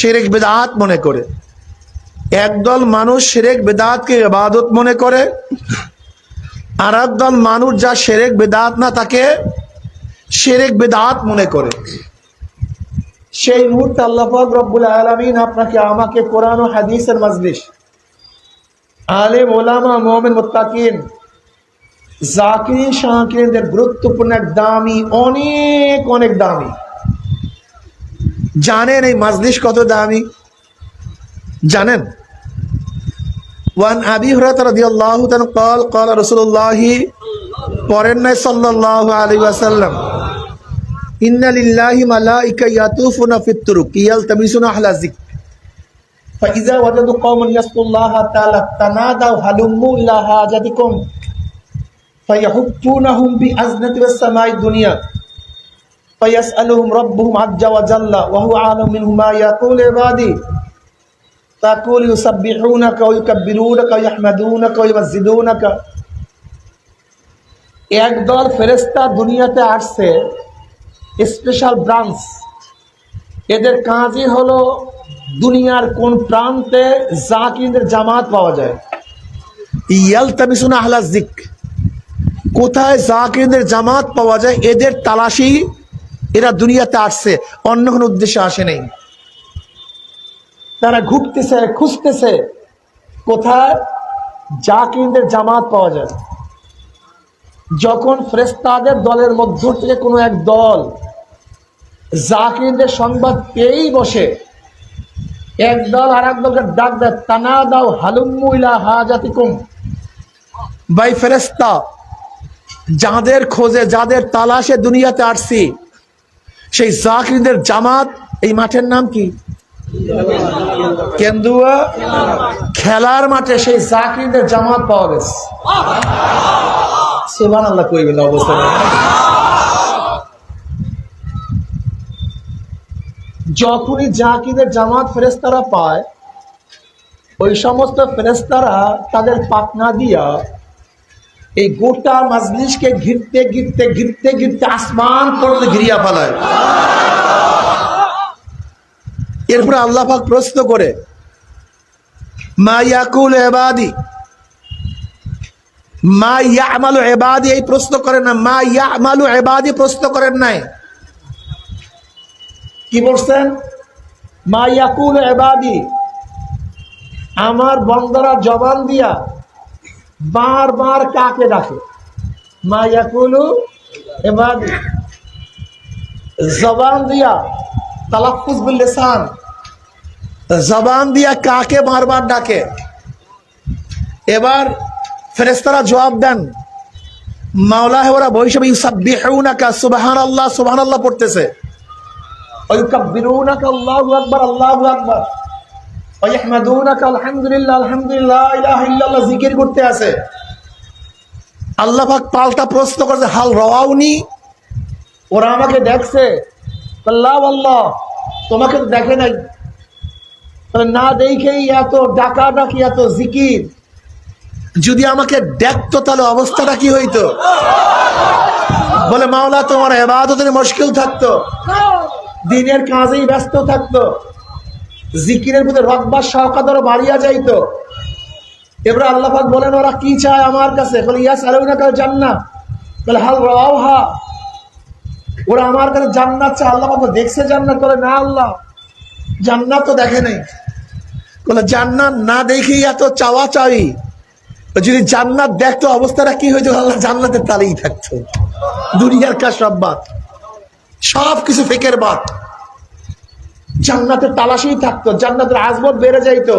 শিরক বিদআত মনে করে, একদল মানুষ শিরক বিদআতকে ইবাদত মনে করে, আর একদল মানুষ যা শিরক বিদআত না তাকে শিরক বিদআত মনে করে। সেই মুহূর্তে আল্লাহ পাক রব্বুল আলামিন আপনাকে আমাকে কোরআন ও হাদিসের মাজলিস, আলেম ওলামা মুমিন মুত্তাকিন জাকিরিন শাকিরিনদের গুরুত্বপূর্ণ এক দামি, অনেক অনেক দামি। জানেন এই মাজলিস কত দামি? জানেন? ওয়ান আবি হুরায়রা রাদিয়াল্লাহু তাআলা قال قال رسول الله পড়েন নাই সাল্লাল্লাহু আলাইহি ওয়াসাল্লাম, ইন্না লিল্লাহি মালাইকা ইয়াতুফুনা ফিত তুরুক ইয়ালতামিসুনা আহলা যিকর ফাইযা ওয়াজাদু কওমান ইয়াসকুল্লাহা তাআলা তানাদাউ হালুম্মু ইলা হাজাতিকুম ফায়াহুফুনাহুম বিআজনাতি ওয়াস সামাই দুনিয়া ফায়াসআলুহুম রাব্বুহুম আজ্জা ওয়া জাল্লা ওয়া হুয়া আ'লামু মিনহুম মা ইয়াকুলু ইবাদি তাকুল ইউসাব্বিহুনাকা ওয়া ইউকাব্বিরুনাকা ওয়া ইয়াহমাদুনাকা ওয়া ইউমাজ্জিদুনাকা। একদল ফেরেশতা দুনিয়াতে আসছে, স্পেশাল ব্রাঞ্চ। এদের কাজই হলো দুনিয়ার কোন প্রান্তে জাকিরদের জামাত পাওয়া যায়, ইয়ালতামিসুনা আহলা যিকর, কোথায় জাকিরদের জামাত পাওয়া যায় এদের তালাশি এরা দুনিয়াতে আসছে, অন্য কোনো উদ্দেশ্যে আসে নাই। তারা ঘুরতেছে, খুঁজতেছে কোথায় জাকিরদের জামাত পাওয়া যায়। যখন ফেরেশতাদের দলের মধ্য থেকে কোনো এক দল জাকিরদের সংবাদ পেয়েই বসে, এক দল আর এক দলকে ডাক দেয়, তানাদাউ হালুম্মু ইলা হাজাতিকুম। ভাই ফেরেশতা যাদের খোঁজে, যাদের তালাশে দুনিয়াতে আসছি, সেই জাকিরদের জামাত এই মাঠের নাম কি? কেন্দুয়া খেলার মাঠে সেই জাকিরদের জামাত পাওয়া গেছে। সুবহানাল্লাহ কইবেন অবস্থা। যখনই জাকিরদের জামাত ফেরেশতারা পায়, ওই সমস্ত ফেরেশতারা তাদের পাখনা দিয়া এই গোটা মাজলিসকে ঘিরতে ঘিরতে ঘিরতে ঘিরতে আসমান পর্যন্ত ঘিরিয়া ফেলায়। এরপরে আল্লাহ পাক প্রশ্ন করে, মা ইয়াকুল ইবাদি, মা ইয়ামালু ইবাদি, এই প্রশ্ন করেন না, মা ইয়ামালু ইবাদি প্রশ্ন করেন নাই, কি বলছেন? মা ইয়াকুল ইবাদি, আমার বান্দারা জবান দিয়া বারবার কাকে ডাকে? মা ইয়াকুলু ইবাদি, জবান দিয়া, তালাফফুজ বিল লিসান, জবান দিয়া কাকে বারবার ডাকে? এবার ফেরেশতারা জবাব দেন, মাওলা হে ওরা বৈশাখী ইউসাব্বিহুনাকা, সুবহানাল্লাহ সুবহানাল্লাহ পড়তেছে, ওয়া ইউকাব্বিরুনাকা আল্লাহু আকবার আল্লাহু আকবার, ওয়া ইয়াহমাদুনাকা আলহামদুলিল্লাহ আলহামদুলিল্লাহ লা ইলাহা ইল্লাল্লাহ জিকির করতে আছে। আল্লাহ পাক পাল্টা প্রশ্ন করছে, হাল রাওয়াউনি, ওরা আমাকে দেখছে? আল্লাহ আল্লাহ, তোমাকে তো দেখে নাই। না দেখেই এত ডাকাডাকি, এত জিকির, যদি আমাকে দেখতো তাহলে অবস্থাটা কি হইতো? বলে মাওলা তোমার ইবাদতের মুশকিল থাকতো, দিনের কাজেই ব্যস্ত থাকতো, জিকিরের মধ্যে রগবা শওকাত আরো বাড়িয়া যাইতো। এবার আল্লাহ পাক বলেন, ওরা কি চায় আমার কাছে? বলে ইয়াসআলুনাকা জান্নাহ, বলে হাল রাওহা, ওরা আমার কাছে জান্নাত চায়। আল্লাহ পাক দেখছে জান্নাত? বলে না আল্লাহ, জান্নাত তো দেখে নাই। বলে জান্নাত না দেখেই এত চাওয়া চাই, যদি জান্নাত দেখতো অবস্থাটা কি হইতো? আল্লাহ জান্নাতের তালেই থাকতো। দুনিয়ার কাজ সব বাদ, সব কিছু ফেকের বাদ, জান্নাতের তালাশেই থাকতো, জান্নাতের আজমত বেড়ে যাইতো।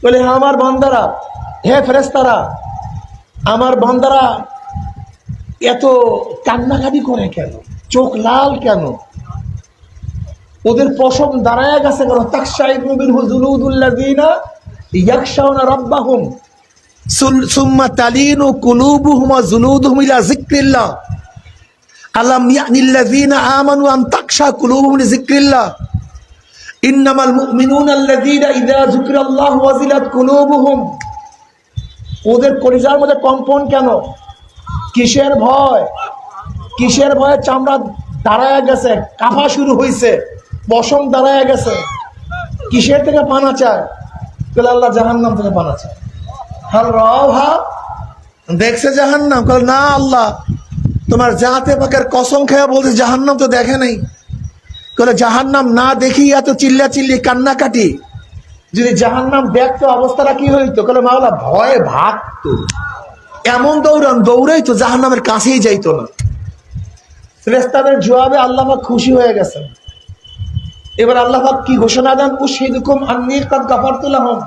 বলে আমার বান্দারা, হে ফেরেশতারা, আমার বান্দারা এত কান্নাকাটি করে কেন? চোখ লাল কেন? ওদের পশম দাঁড়ায় গেছে কেন? তাকশাইরু মিনহু জুলুদুল্লাযিনা ইয়াখশাউনা রাব্বাহুম সুম্মা তালিনু কুলুবুহুম ওয়া জুলুদুহুম ইলা যিকরিল্লাহ আলাম ইয়ানিল্লাযিনা আমানু আন তাকশা কুলুবুহুম লিযিকরিল্লাহ ইন্নামাল মুমিনুনা আল্লাযিনা ইযা যুকিরাল্লাহু ওয়াজিলাত কুলুবুহুম। ওদের কলিজার মধ্যে কম্পন কেন? কিসের ভয়? কিসের ভয়ে চামড়া দাঁড়ায় গেছে, কাঁপা শুরু হয়েছে? পশম দাঁড়ায় গেছে, কিসের থেকে পানা চায়? বলে আল্লাহ জাহান্নাম থেকে পানা চায়। হাল রাহা, দেখছে জাহান্নাম? বলে না আল্লাহ, তোমার জাতে পাকের কসম খেয়ে বলছে জাহান্নাম তো দেখে নাই। বলে জাহান্নাম না দেখি এত চিল্লা চিল্লি কান্নাকাটি, যদি জাহান্নাম দেখতো অবস্থাটা কি হইতো? বলে মাওলা ভয়ে ভাগতো, এমন দৌড়াইতো জাহান্নামের কাছেই যাইতো না। ফেরেশতাদের জবাবে আল্লাহ পাক খুশি হয়ে গেছেন। এবার আল্লাহ পাক কি ঘোষণা দেন? উশহিদুকুম আন্নী কাদ গাফারতু লাহুম।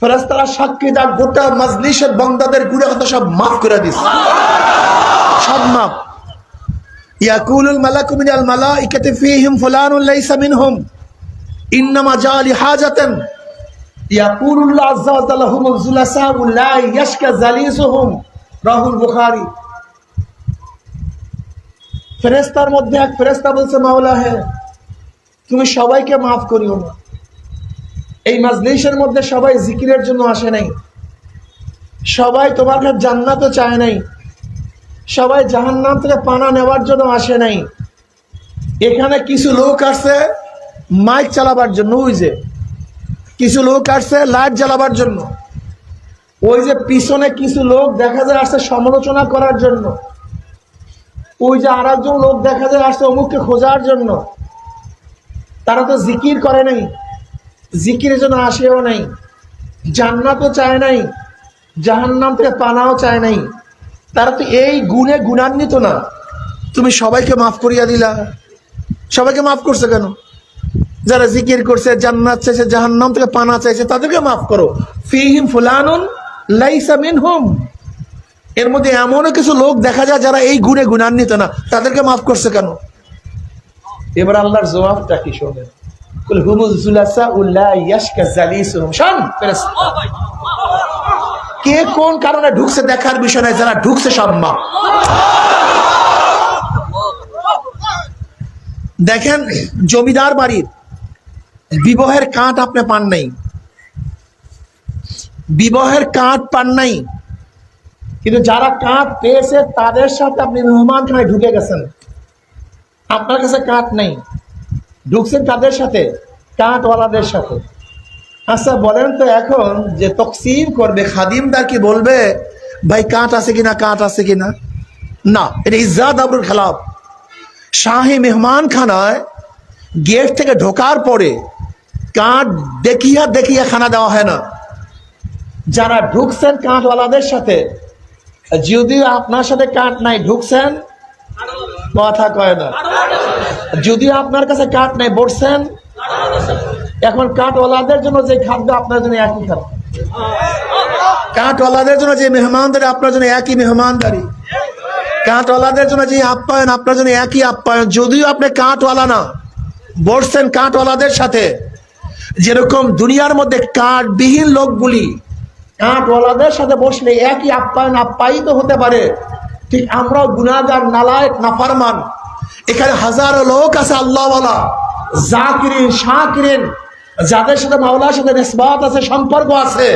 ফেরেশতারা সাক্ষী দেন গোটা মাজলিসের বান্দাদের গুনাহ কথা সব মাফ করে দিয়েছে, সব মাফ। ইয়াকুলুল মালাকু মিনাল মালাইকাতি ফীহিম ফুলানুন লাইসা মিনহুম ইন্নামা জাআ লিহাজাতান ইয়াকুলুল্লাহ আযজা ওয়া জাল্লা হুমুল জুলাসা লা ইয়াশকা জালিসুহুম, রাহুল বুখারী। ফেরেশতার মধ্যে এক ফেরেশতা বলছে, মাওলা হে, তুমি সবাইকে মাফ করিও না। এই মাজলিসের মধ্যে সবাই জিকিরের জন্য আসে নাই, সবাই তোমার কাছে জান্নাতও চায় নাই, সবাই জাহান্নাম থেকে পানা নেওয়ার জন্য আসে নাই। এখানে কিছু লোক আসছে মাইক চালাবার জন্য, ওই যে কিছু লোক আসছে লাইট জ্বালাবার জন্য, ওই যে পিছনে কিছু লোক দেখা যায় আসছে সমালোচনা করার জন্য, ওই যে আর একজন লোক দেখা যায় আসছে অমুককে খোঁজার জন্য। তারা তো জিকির করে নাই, জিকিরের জন্য আসেও নাই, জান্নাতও চায় নাই, জাহান্নাম থেকে পানাও চায় নাই। তারা তো এই গুণে গুণান্বিত না। তুমি সবাইকে মাফ করিয়া দিলা। সবাইকে মাফ করছে কেন? যারা জিকির করছে, জান্নাত চাইছে, জাহান্নাম থেকে পানা চাইছে, তাদেরকে মাফ করো। ফীহিম ফুলানুন লাইসা মিনহুম, এর মধ্যে এমনও কিছু লোক দেখা যায় যারা এই গুণে গুণান্বিত না, তাদেরকে মাফ করছে কেন? এবার আল্লাহর জবাবটা কি শোনেন। কুল হুমুল জুলাসা লা ইয়াশকা জালিসুহুম। শুন ফেরেশতা, কে কোন কারণে ঢুকছে দেখার বিষয় নাই, যারা ঢুকছে সব মাফ। দেখেন, জমিদার বাড়ির বিবাহের কার্ড আপনি পান নাই, বিবাহের কার্ড পান নাই, কিন্তু যারা কার্ড পেয়েছে তাদের সাথে আপনি মেহমানখানায় ঢুকে গেছেন, আপনার কাছে কার্ড নেই, ঢুকছেন কাদের সাথে? কার্ডওয়ালাদের সাথে। আচ্ছা বলেন তো, এখন যে তকসিম করবে খাদিমদার কি বলবে ভাই কার্ড আছে কিনা, কার্ড আছে কিনা? না, এটা ইজ্জাত আবরুর খেলাফ। শাহী মেহমান খানায় গেট থেকে ঢোকার পরে কার্ড দেখিয়া দেখিয়া খানা দেওয়া হয় না। যারা ঢুকছেন কার্ডওয়ালাদের সাথে, যদিও আপনার সাথে কার্ড নাই, ঢুকছেন, কথা কয় না, যদিও আপনার কাছে কার্ড নাই, বসছেন। এখন কার্ডওয়ালাদের জন্য যে খাদ্য আপনার জন্য একই খাদ্য, কার্ডওয়ালাদের জন্য যে মেহমানদারি আপনার জন্য একই মেহমানদারি, কার্ডওয়ালাদের জন্য যে আপ্যায়ন আপনার জন্য একই আপ্যায়ন। যদিও আপনি কার্ডওয়ালা না, বসছেন কার্ডওয়ালাদের সাথে। যেরকম দুনিয়ার মধ্যে কার্ডবিহীন লোকগুলি কার্ডওয়ালাদের সাথে বসলে একই আপ্যায়ন আপ্যায়িত হতে পারে, ঠিক আমরাও গুনাহগার, নালায়েক, নাফরমান, এখানে হাজারো লোক আছে আল্লাহওয়ালা, জাকিরিন, শাকিরিন, যাদের সাথে মাওলার সাথে নিসবত আছে, সম্পর্ক আছে।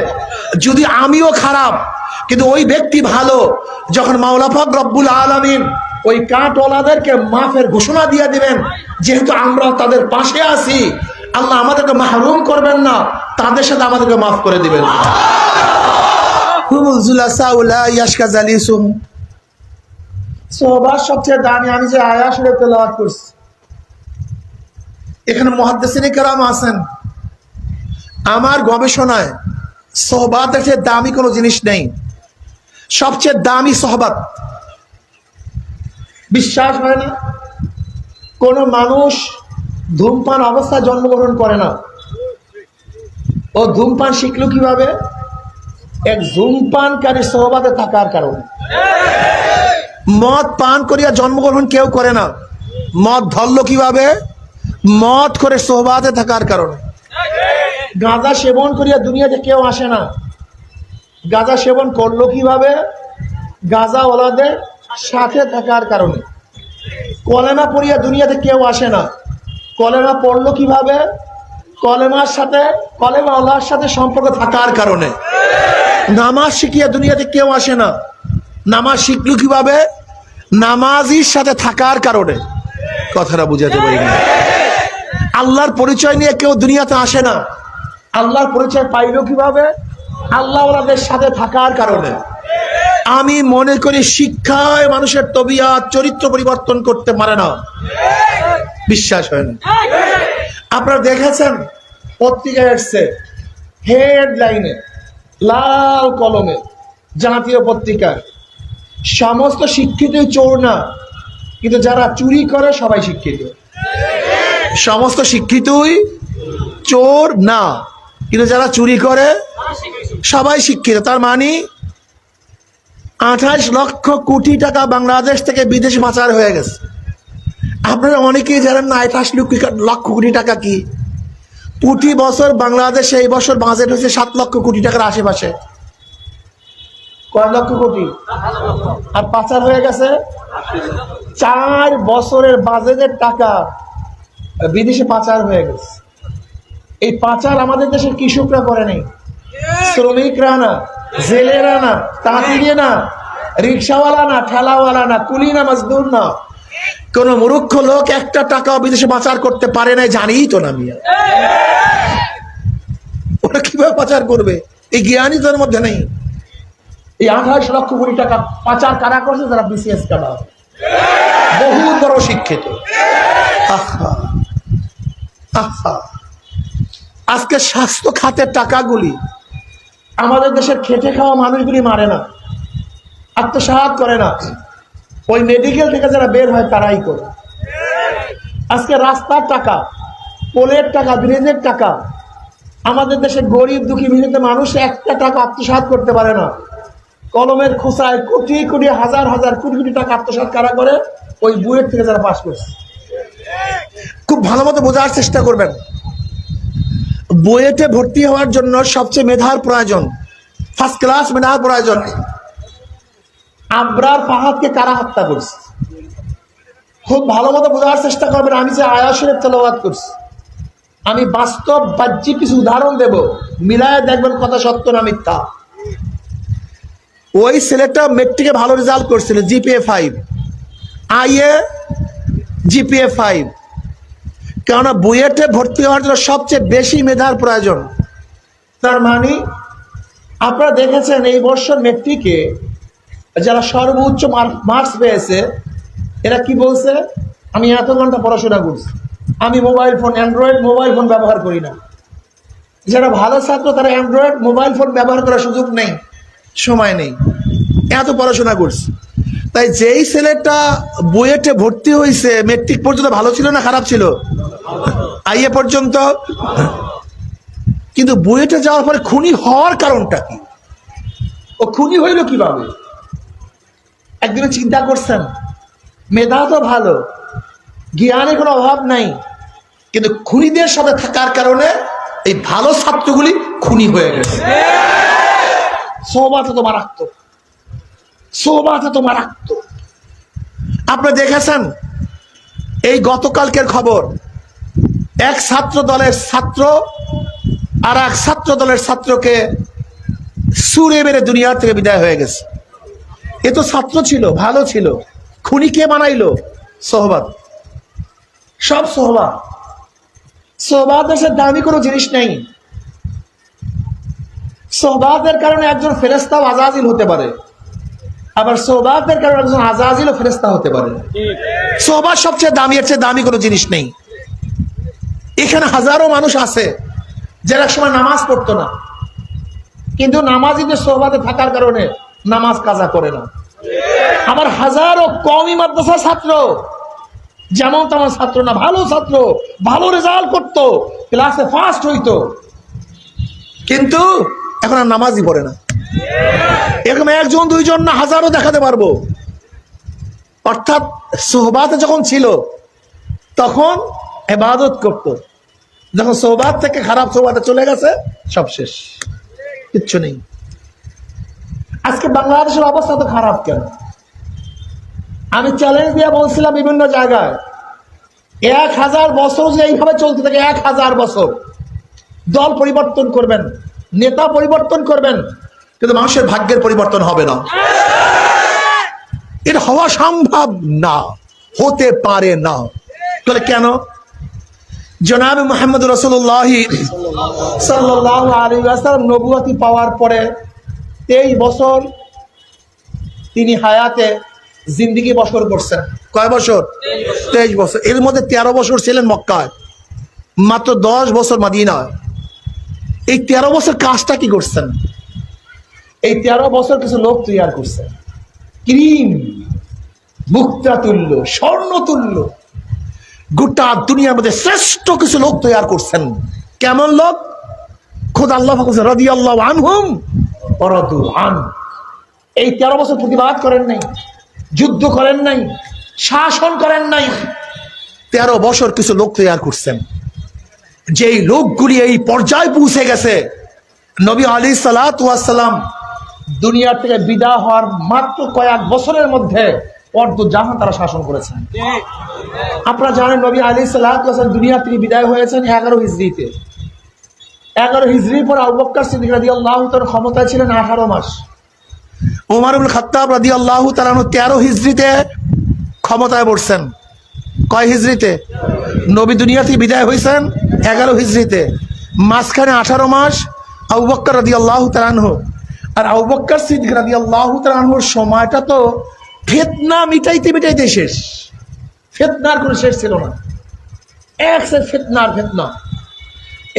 যদি আমিও খারাপ, কিন্তু ওই ব্যক্তি ভালো। যখন মাওলা পাক রব্বুল আলামিন ওই কাঁটওয়ালাদেরকে মাফের ঘোষণা দিয়ে দিবেন, যেহেতু আমরা তাদের পাশে আছি, আল্লাহ আমাদেরকে মাহরুম করবেন না, তাদের সাথে আমাদেরকে মাফ করে দিবেন। হুমুল জুলাসা লা ইয়াশকা জালিসুহুম। সোহবাত সবচেয়ে দামি, আমি যে আয়াত শরীফ তেলাওয়াত করছি, এখানে মুহাদ্দিসিনে কেরাম আছেন। আমার গবেষণায় সোহবাতের চেয়ে দামি কোনো জিনিস নেই। সবচেয়ে দামি সোহবাত। বিশ্বাস হয় না? কোন মানুষ ধূমপান অবস্থায় জন্মগ্রহণ করে না। ও ধূমপান শিখলো কিভাবে? এক ধূমপানকারী সোহবাতে থাকার কারণে। মদ পান করিয়া জন্মগ্রহণ কেউ করে না। মদ ধরলো কিভাবে? মদ করে সোহবাতে থাকার কারণে। গাঁজা সেবন করিয়া দুনিয়াতে কেউ আসে না। গাঁজা সেবন করলো কিভাবে? গাঁজাওয়ালাদের সাথে থাকার কারণে। কলেমা পড়িয়া দুনিয়াতে কেউ আসে না। কলেমা পড়লো কিভাবে? কলেমার সাথে, কলেমাওয়ালার সাথে সম্পর্ক থাকার কারণে। নামাজ শিখিয়া দুনিয়াতে কেউ আসে না। নামাজ শিখলো কিভাবে? নামাজির সাথে থাকার কারণে। কথাটা বুঝাতে পারি না। আল্লাহর পরিচয় নিয়ে কেউ দুনিয়াতে আসে না। আল্লাহর পরিচয় পাইল কিভাবে? আল্লাহ ওনাদের সাথে থাকার কারণে। আমি মনে করি শিক্ষায় মানুষের তবিয়ত চরিত্র পরিবর্তন করতে পারে না। বিশ্বাস হয় না? আপনারা দেখেছেন পত্রিকায় এসছে হেডলাইনে লাল কলমে, জাতীয় পত্রিকায়, সমস্ত শিক্ষিতই চোর না, কিন্তু যারা চুরি করে সবাই শিক্ষিত। সমস্ত শিক্ষিতই চোর না, কিন্তু যারা চুরি করে সবাই শিক্ষিত। তার মানে 28 লক্ষ কোটি টাকা বাংলাদেশ থেকে বিদেশ পাচার হয়ে গেছে। আপনারা অনেকেই জানেন না 28 লক্ষ কোটি টাকা কি। প্রতি বছর বাংলাদেশে এই বছর বাজেট হয়েছে 7 লক্ষ কোটি টাকার আশেপাশে। কয় লক্ষ কোটি? আর পাচার হয়ে গেছে 4 বছরের বাজেটের টাকা বিদেশে পাচার হয়ে গেছে। এই পাচার আমাদের দেশের কৃষকরা করে নেই, শ্রমিকরা না, জেলেরা না, তাঁতিরা না, রিক্সাওয়ালা না, ঠেলাওয়ালা না, কুলি না, মজদুর না, কোন মূর্খ লোক একটা টাকাও বিদেশে পাচার করতে পারে না। জানিই তো না মিয়া, ওরা কিভাবে পাচার করবে? এই জ্ঞানই তোর মধ্যে নেই। এই 28 লক্ষ কোটি টাকা পাচার কারা করছে? যারা বিসিএস কারা, বহু বড় শিক্ষিত। আজকে স্বাস্থ্য খাতের টাকাগুলি আমাদের দেশের খেটে খাওয়া মানুষগুলি মারে না, আত্মসাৎ করে না, ওই মেডিকেল থেকে যারা বের হয় তারাই করে। আজকে রাস্তার টাকা, পোলের টাকা, ব্রিজের টাকা আমাদের দেশে গরিব দুঃখী মেহনতি মানুষ একটা টাকা আত্মসাৎ করতে পারে না। কলমের খোঁচায় কোটি কোটি হাজার হাজার কোটি কোটি টাকা আত্মসাৎ কারা করে? ওই বুয়েট থেকে যারা পাস করছে। খুব ভালো মতো বোঝার চেষ্টা করবেন, বুয়েটে ভর্তি হওয়ার জন্য সবচেয়ে মেধার প্রয়োজন, ফার্স্ট ক্লাস মেধার প্রয়োজন। আবরার ফাহাদকে কারা হত্যা করছে? খুব ভালো মতো বোঝার চেষ্টা করবেন। আমি যে আয়াত শরীফ তেলাওয়াত করছি, আমি বাস্তব বাহ্যিক কিছু উদাহরণ দেব, মিলায় দেখবেন কথা সত্য না মিথ্যা। ওই ছেলেটা মেট্রিকে ভালো রেজাল্ট করছিল, জিপিএ 5, আইএ জিপিএ 5। কেননা বুয়েটে ভর্তি হওয়ার জন্য সবচেয়ে বেশি মেধার প্রয়োজন। তার মানে আপনারা দেখেছেন এই বছর মেট্রিকে যারা সর্বোচ্চ মার্কস পেয়েছে এরা কি বলছে? আমি এত ঘন্টা পড়াশোনা করছি, আমি mobile phone, Android mobile phone ব্যবহার করি না। যারা ভালো ছাত্র তারা অ্যান্ড্রয়েড মোবাইল ফোন ব্যবহার করার সুযোগ নেই, সময় নেই, এত পড়াশোনা করছে। তাই যেই ছেলেটা বুয়েটে ভর্তি হয়েছে মেট্রিক পর্যন্ত ভালো ছিল না খারাপ ছিল? আইএ পর্যন্ত। কিন্তু বুয়েটে যাওয়ার পরে খুনি হওয়ার কারণটা কি? ও খুনি হইল কিভাবে? একদিনে চিন্তা করছেন? মেধা তো ভালো, জ্ঞানের কোনো অভাব নাই, কিন্তু খুনিদের সাথে থাকার কারণে এই ভালো ছাত্রগুলি খুনি হয়ে গেছে। সোহবাতে তো মারাত্মক, সোহবাতে তো মারাত্মক। আপনারা দেখেছেন এই গতকালকের খবর, এক ছাত্র দলের ছাত্র আর এক ছাত্র দলের ছাত্রকে ছুঁড়ে মেরে দুনিয়ার থেকে বিদায় হয়ে গেছে। এ তো ছাত্র ছিল, ভালো ছিল, খুনি কে বানাইলো? সোহবাত। সব সোহবাত। সোহবাত দেশের দামি কোনো জিনিস নেই। সোহবাতের কারণে একজন ফেরেশতাও আজাজিল হতে পারে, আবার সোহবাতের কারণে একজন আজাজিলও ফেরেশতা হতে পারে। সোহবাত সবচেয়ে দামি, এর চেয়ে দামি কোনো জিনিস নেই। এখানে হাজারো মানুষ আছে যারা একসময় নামাজ পড়তো না, কিন্তু নামাজিদের সোহবাতে থাকার কারণে নামাজ কাজা করে না। আমার হাজারো কওমি মাদ্রাসা ছাত্র যেমন তেমন ছাত্র না, ভালো ছাত্র, ভালো রেজাল্ট করতো, ক্লাসে ফার্স্ট হইতো, কিন্তু এখন আর নামাজই পড়ে না। এরকম একজন দুইজন না, হাজারো দেখাতে পারবো। অর্থাৎ সোহবাতে যখন ছিল তখন ইবাদত করত, যখন সোহবাত থেকে খারাপ সোহবাতে চলে গেছে সব শেষ, কিচ্ছু নেই। আজকে বাংলাদেশের অবস্থা তো খারাপ কেন? আমি চ্যালেঞ্জ দিয়ে বলছিলাম বিভিন্ন জায়গায়, 1000 বছর যে এইভাবে চলতে থাকে, 1000 বছর দল পরিবর্তন করবেন, নেতা পরিবর্তন করবেন, কিন্তু মানুষের ভাগ্যের পরিবর্তন হবে না। এটা হওয়া সম্ভব না, হতে পারে না। তাহলে কেন? জনাব মুহাম্মদ রাসূলুল্লাহ সাল্লাল্লাহু আলাইহি ওয়াসাল্লাম নবুয়তি পাওয়ার পরে 23 বছর তিনি হায়াতে জিন্দেগি বসর করছেন। কয় বছর? 23 বছর। এর মধ্যে 13 বছর ছিলেন মক্কায়, মাত্র 10 বছর মদিনায়। এই 13 বছর কাজটা কি করছেন? এই 13 বছর কিছু লোক তৈরি করছেন, ক্রিম মুক্তা তুল্য, স্বর্ণ তুল্য, গোটা দুনিয়ার মধ্যে শ্রেষ্ঠ কিছু লোক তৈরি করছেন। কেমন লোক? খোদ আল্লাহ বলেছেন রাদিয়াল্লাহু আনহুম ওয়া রাদু আন। এই 13 বছর প্রতিবাদ করেন নাই, যুদ্ধ করেন নাই, শাসন করেন নাই। 13 বছর কিছু লোক তৈরি করছেন, যেই লোকগুলি এই পর্যায়ে পৌঁছে গেছে, নবী আলাইহিস সালাতু ওয়াস সালাম দুনিয়া থেকে বিদায় হওয়ার মাত্র কয়েক বছরের মধ্যে অর্ধ জাহান তারা শাসন করেছেন। আপনারা জানেন নবী আলাইহিস সালাতু ওয়াস সালাম দুনিয়া থেকে বিদায় হয়েছেন 11 হিজরিতে। 11 হিজরির পর আবু বকর সিদ্দিক রাদিয়াল্লাহু তাআলা ক্ষমতায় ছিলেন 18 মাস। ওমর ইবনে খাত্তাব রাদিয়াল্লাহু তাআলা 13 হিজরিতে ক্ষমতায় বসছেন। কয় হিজরিতে? নবী দুনিয়া থেকে বিদায় হয়েছেন 11 হিজরিতে। মাঝখানে 18 মাস আবু বকর রাদিয়াল্লাহু তাআলা আনহু। আর আবু বকর সিদ্দিক রাদিয়াল্লাহু তাআলা আনহুর সময়টা তো ফিতনা মিটাইতে শেষ। ফিতনার কোনো শেষ ছিল না, ফিতনার ফিতনা।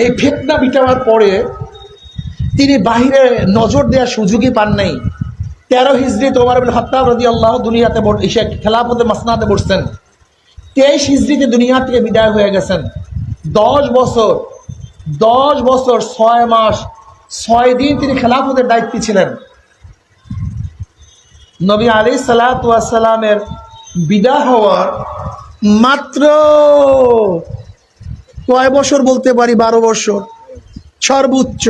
এই ফিতনা মিটাবার পরে তিনি বাহিরে নজর দেওয়ার সুযোগই পান নাই। 13 হিজরিতে ওমর ইবনে খাত্তাব রাদিয়াল্লাহু দুনিয়াতে এসে খেলাফতে মাসনাদে বসছেন। 23 হিজরিতে দুনিয়া থেকে বিদায় হয়ে গেছেন। 10 বছর 6 মাস 6 দিন তিনি খেলাফতের দায়িত্বে ছিলেন। নবী আলাইহিস সালাতু ওয়াস সালামের বিদায় হওয়ার মাত্র কয় বছর বলতে পারি? 12 বছর, সর্বোচ্চ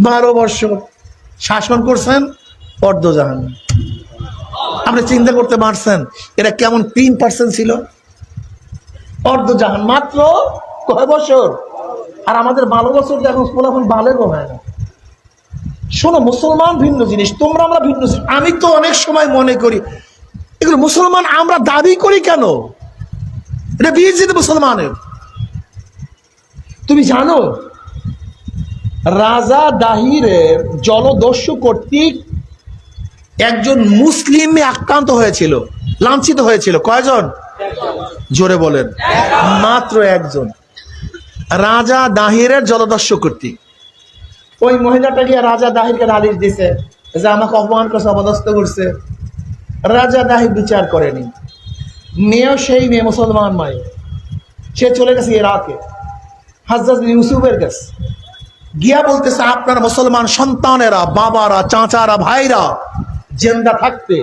12 বছর শাসন করছেন অর্ধজাহান। আপনি চিন্তা করতে পারছেন এরা কেমন 3% ছিল? অর্ধজাহান মাত্র কয় বছর? আর আমাদের 12 বছর এখন ফলাফল বালেগও হয় না। শোনো, মুসলমান ভিন্ন জিনিস, তোমরা আমরা ভিন্ন জিনিস। আমি তো অনেক সময় মনে করি এগুলো মুসলমান আমরা দাবি করি কেন? এটা বিজিত মুসলমানের। তুমি জানো রাজা দাহিরের জলদস্যু কর্তৃক একজন মুসলিম আক্রান্ত হয়েছিল, লাঞ্ছিত হয়েছিল। কয়জন? জোরে বলেন। মাত্র একজন। রাজা দাহিরের জলদস্যু কর্তৃক ওই মহিলাটা গিয়ে রাজা দাহিরকে নালিশ দিছে যে আমাকে অপমান করছে, অপদস্থ করছে। রাজা দাহির বিচার করেনি। মেয়েও সেই মেয়ে, মুসলমান মায়ে, সে চলে গেছে ইরাকে হাজ্জাজ বিন ইউসুফের কাছে। গিয়া বলতেছে আপনার মুসলমান সন্তানেরা, বাবারা, চাচারা, ভাইরা জিন্দা থাকতে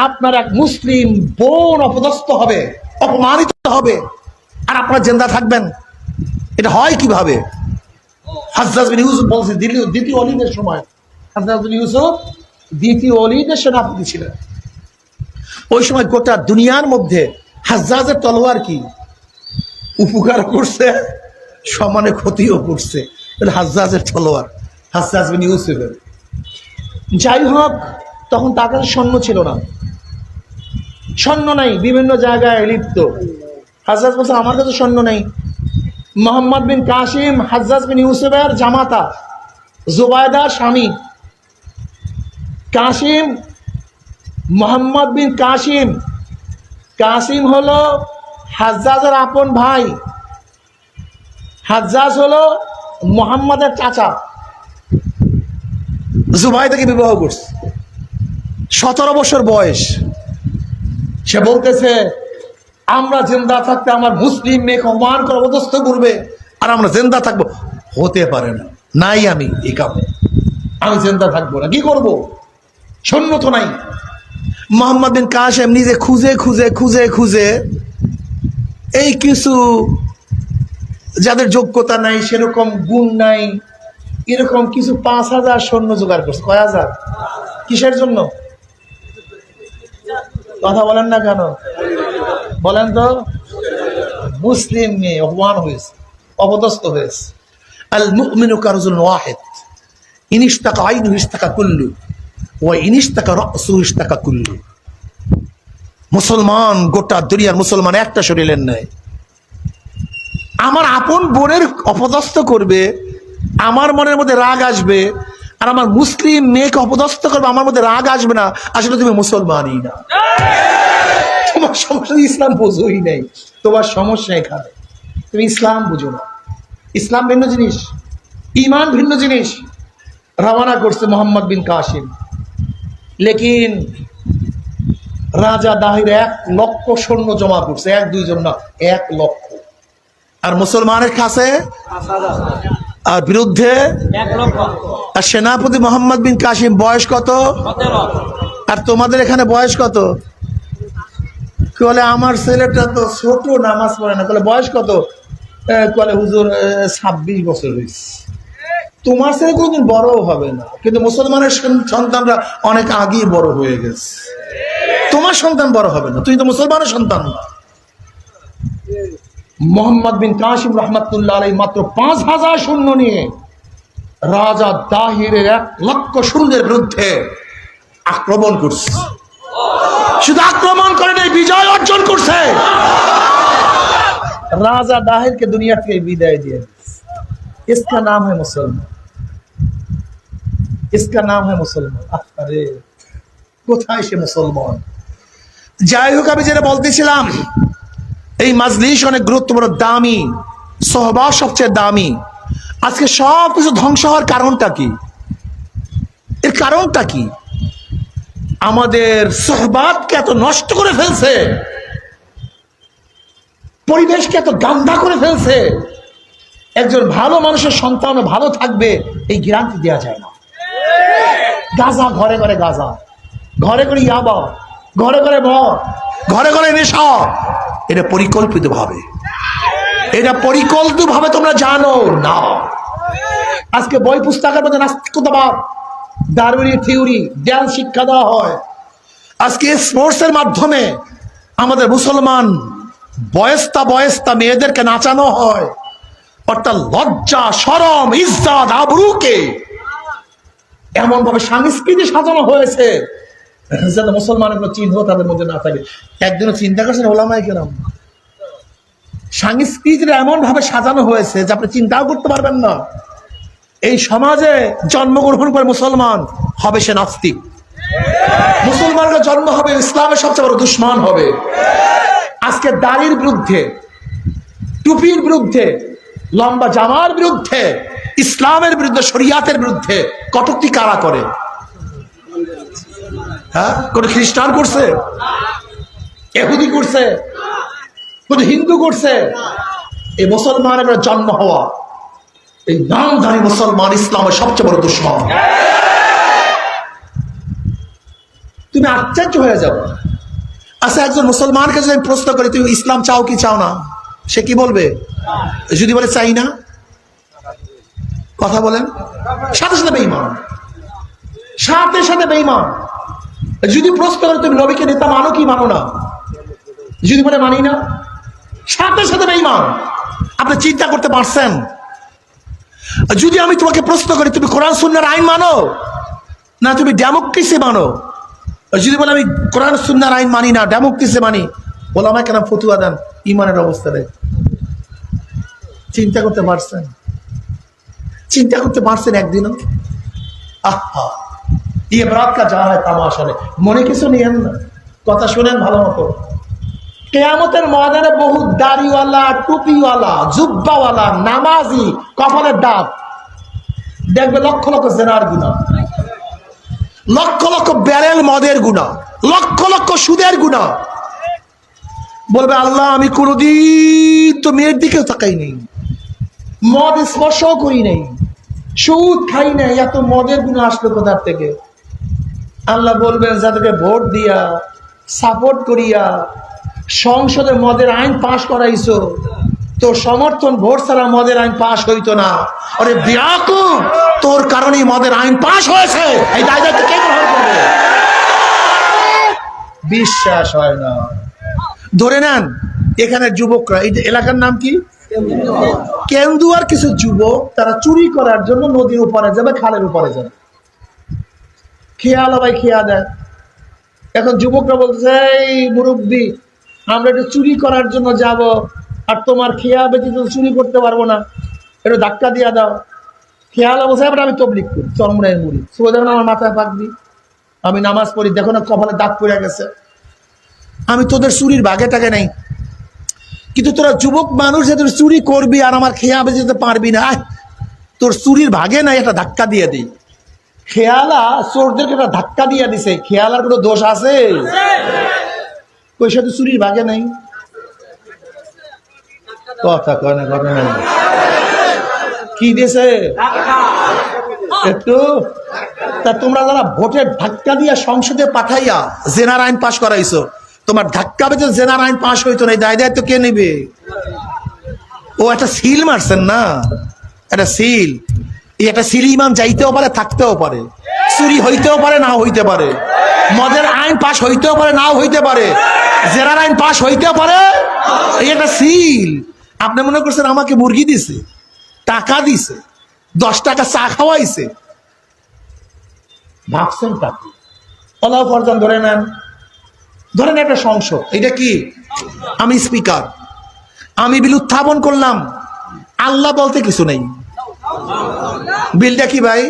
আপনার এক মুসলিম বোন অপদস্থ হবে, অপমানিত হবে, আর আপনারা জিন্দা থাকবেন? এটা হয় কিভাবে? হাজ্জাজ বিন ইউসুফ বলছে দ্বিতীয় ওলীদের সময়, হাজ্জাজ বিন ইউসুফ দ্বিতীয় ওলীদের সেনাপতি ছিলেন। ওই সময় গোটা দুনিয়ার মধ্যে হাজ্জাজের তলোয়ার কি উপকার করছে, সমানে ক্ষতিও করছে। হাজ্জাজের তলোয়ার, হাজ্জাজ বিন ইউসুফের। যাই হোক, তখন তার কাছে স্বর্ণ ছিল না, স্বর্ণ নাই, বিভিন্ন জায়গায় লিপ্ত। হাজ্জাজ বলছে আমার কাছে স্বর্ণ নেই। মোহাম্মদ বিন কাসিম হাজ্জাজ বিন ইউসুফের জামাতা, জুবায়দার স্বামী। কাসিম, মোহাম্মদ বিন কাসিম, কাসিম হলো হাজ্জাজের আপন ভাই, হাজ্জাজ হলো মোহাম্মদের চাচা। জুবাইদাকে বিবাহ করছে, 17 বছর বয়স। সে বলতেছে আমরা জিন্দা থাকতে আমার মুসলিম মেয়েকে অপমান করে অপদস্থ করবে, আর আমরা জিন্দা থাকবো? হতে পারে না, নাই আমি এই কাম, আমি জিন্দা থাকবো না। কি করবো? সৈন্য তো নাই। মোহাম্মদ বিন কাসেম নিজে খুঁজে খুঁজে খুঁজে খুঁজে এই কিছু যাদের যোগ্যতা নাই, সেরকম গুণ নাই, এরকম কিছু 5000 সৈন্য জোগাড় করছে। কয় হাজার? কিসের জন্য? কথা বলেন না কেন? বলেন তো। মুসলিম মেয়ে অপমান হয়েছে, অপদস্থ হয়েছে। আল মুমিনু কারজুল ওয়াহিদ, ইনিশতাকা আইনুহু ইশতাকা কুল্লু ওয়া ইনিশতাকা রাসুহু ইশতাকা কুল্লু। মুসলমান গোটা দুনিয়ার মুসলমান একটা শরীরের নেই। আমার আপন বোনের অপদস্থ করবে, আমার মনের মধ্যে রাগ আসবে, আর আমার মুসলিম মেয়েকে অপদস্থ করবে, আমার মধ্যে রাগ আসবে না, আসলে তুমি মুসলমানই না। তোমার সমস্যা ইসলাম বোঝোই নেই, তোমার সমস্যা এখানে তুমি ইসলাম বুঝো না। ইসলাম ভিন্ন জিনিস, ইমান ভিন্ন জিনিস। রওনা করছে মোহাম্মদ বিন কাসিম, লেকিন রাজা দাহির 1 লক্ষ সৈন্য জমা করছে, 1-2 জন না, 1 লক্ষ। আর মুসলমানের কাছে আর বিরুদ্ধে 1 লক্ষ। আর সেনাপতি মোহাম্মদ বিন কাসিম বয়স কত? 17। আর তোমাদের এখানে বয়স কত? বলে আমার ছেলেটা তো ছোট, নামাজ পড়ে না। বলে বয়স কত? বলে হুজুর 26 বছর হয়েছে। তোমার ছেলে কোনদিন বড় হবে না, কিন্তু মুসলমানের সন্তানরা অনেক আগেই বড় হয়ে গেছে। তোমার সন্তান বড় হবে না, তুমি তো মুসলমানের সন্তান না। মোহাম্মদ বিন কাসিম রহমাতুল্লাহ আলাইহি মাত্র 5000 সৈন্য নিয়ে রাজা দাহিরের 1 লক্ষ সৈন্যের বিরুদ্ধে আক্রমণ করছে। শুধু আক্রমণ করে নাই, বিজয় অর্জন করছে। রাজা দাহিরকে দুনিয়া থেকে বিদায় দিয়ে इसका नाम है मुसलमान, इसका नाम है मुसलमान। আরে কোথায় সে মুসলমান? যাই হোক, আমি যেটা বলতেছিলাম, এই মাজলিস অনেক গুরুত্বপূর্ণ, দামি সহবাস সবচেয়ে দামি। আজকে সব কিছু ধ্বংস হওয়ার কারণটা কি? এর কারণটা কি? আমাদের সহবাতকে এত নষ্ট করে ফেলছে, পরিবেশকে এত গান্ধা করে ফেলছে। একজন ভালো মানুষের সন্তান ভালো থাকবে এই গ্যারান্টি দেওয়া যায় না। গাঁজা, ঘরে ঘরে গাঁজা, ঘরে ঘরে ইয়াবা, ঘরে ঘরে মদ, ঘরে ঘরে নেশা। এটা পরিকল্পিত ভাবে, এটা পরিকল্পিত ভাবে তোমরা জানো না। আজকে বই পুস্তকের মধ্যে নাস্তিকতাবাদ, ডারউইনের থিওরি, জ্ঞান শিক্ষা দেওয়া হয়। আজকে স্পোর্টসের মাধ্যমে আমাদের মুসলমান বয়স্তা মেয়েদেরকে নাচানো হয়। অর্থাৎ লজ্জা, শরম, ইজ্জত, আবরুকে এমন ভাবে সংস্কৃতি সাজানো হয়েছে যাতে মুসলমানের কোনো চিহ্ন তাদের মধ্যে না থাকে। একদিনও চিন্তা করছেন ওলামায়ে কেরাম? সংস্কৃতিটা এমন ভাবে সাজানো হয়েছে যে আপনি চিন্তাও করতে পারবেন না। এই সমাজে জন্মগ্রহণ করে মুসলমান হবে সে নাস্তিক, মুসলমানরা জন্ম হবে ইসলামের সবচেয়ে বড় দুশমন হবে। আজকে দাড়ির বিরুদ্ধে, টুপির বিরুদ্ধে, লম্বা জামার বিরুদ্ধে, ইসলামের বিরুদ্ধে, শরিয়াতের বিরুদ্ধে কটূক্তি কারা করে? হ্যাঁ, কোন খ্রিস্টান করছে? ইহুদি করছে? কোন হিন্দু করছে? এই মুসলমানের জন্ম হওয়া, এই নামধারী মুসলমান ইসলামের সবচেয়ে বড় দুশমন। তুমি আশ্চর্য হয়ে যাও। আচ্ছা, একজন মুসলমানকে যদি আমি প্রশ্ন করি তুমি ইসলাম চাও কি চাও না, সে কি বলবে? যদি বলে চাই না, কথা বলেন, সাথে সাথে বেঈমান, সাথে সাথে বেঈমান। যদি প্রশ্ন করে তুমি নবীকে নেতা মানো কি মানো না, যদি বলে মানি না, সাথে সাথে বেঈমান। আপনি চিন্তা করতে পারছেন? যদি আমি তোমাকে প্রশ্ন করি তুমি কোরআন সুন্নাহর আইন মানো না তুমি ডেমোক্রেসি মানো, যদি বলে আমি কোরআন সুন্নাহর আইন মানি না, ডেমোক্রেসি মানি, ওলামায়ে কেরাম ফতোয়া দেন, ইমানের অবস্থা দেয়। চিন্তা করতে পারছেন? চিন্তা করতে পারছেন একদিনও? আহা, ইয়ে বরাত কা যা হয় তামাশা নেই। মনে কিছু নিয়েন না, কথা শুনেন ভালো মতো। কিয়ামতের ময়দানে বহু দাড়িওয়ালা, টুপিওয়ালা, জুব্বাওয়ালা, নামাজি, কপালের দাগ দেখবে লক্ষ লক্ষ জেনার গুনাহ, লক্ষ লক্ষ ব্যারেল মদের গুনাহ, লক্ষ লক্ষ সুদের গুনাহ। বলবে আল্লাহ আমি কোনোদিন তো মেয়ের দিকেও তাকাই নেই, মদ স্পর্শও করি নাই, সুদ খাই নাই, এত মদের গুনাহ আসলো কোথার থেকে? আল্লাহ বলবেন যাদেরকে ভোট দিয়া, সাপোর্ট করিয়া সংসদে মদের আইন পাশ করাইছো, তোর সমর্থন ভোট ছাড়া মদের আইন পাশ হইতো না। আরে বিয়াকুব, তোর কারণেই মদের আইন পাশ হয়েছে, এই দায়িত্ব কে গ্রহণ করবে? বিশ্বাস হয় না। ধরে নেন এখানে যুবকরা, এই এলাকার নাম কি কেন্দুয়ার, কিছু যুবক তারা চুরি করার জন্য নদীর উপরে যাবে, খালের উপরে যাবে, খেয়াল ভাই খেয়া দেয়। এখন যুবকরা বলতেছে এই মুরব্বী আমরা একটু চুরি করার জন্য যাব, আর তোমার খেয়া ব্যতীত চুরি করতে পারবো না, একটু ধাক্কা দিয়া দাও। খেয়াল অবস্থায় আমি তবলিগ করি, চরমরায়ের মুড়ি শুধু দেখো না আমার মাথায় পাক দিই, আমি নামাজ পড়ি, দেখো না কপালে দাগ পড়ে গেছে। আমি তোদের চুরির ভাগে টাকে নাই, কিন্তু তোরা যুবক মানুষ যে তোর চুরি করবি আর আমার খেয়া বেঁচে যেতে পারবি না, তোর চুরির ভাগে নাই, একটা ধাক্কা দিয়ে দিই। খেয়ালা চোরদেরকে একটা ধাক্কা দিয়ে দিছে, খেয়ালার কোনো দোষ আছে? পয়সা তো চুরির ভাগে নাই। কথা কয় না, কথা নাই, কি দিয়েছে একটু? তা তোমরা যারা ভোটের ধাক্কা দিয়ে সংসদে পাঠাইয়া জেনার আইন পাশ করাইছো, তোমার ধাক্কা বেঁচে জেনার আইন পাশ হইতো না, দায় দায়িত্ব কে নেবে? ও একটা সিল মারছেন না, একটা সিল, এই একটা সিল ইমান যাইতেও পারে থাকতেও পারে, চুরি হইতেও পারে নাও হইতে পারে, মদের আইন পাশ হইতেও পারে নাও হইতে পারে, জেনার আইন পাশ হইতেও পারে, এই একটা সিল। আপনি মনে করছেন আমাকে মুরগি দিছে, টাকা দিছে, 10 টাকা চা খাওয়াইছে, ভাবছেন টাকা অলাও ফরজান ধরে নেন, ধরেন একটা সংসদ, এটা কি? আমি স্পিকার, আমি বিল উত্থাপন করলাম, আল্লাহ বলতে কিছু নেই। বিলটা কি ভাই?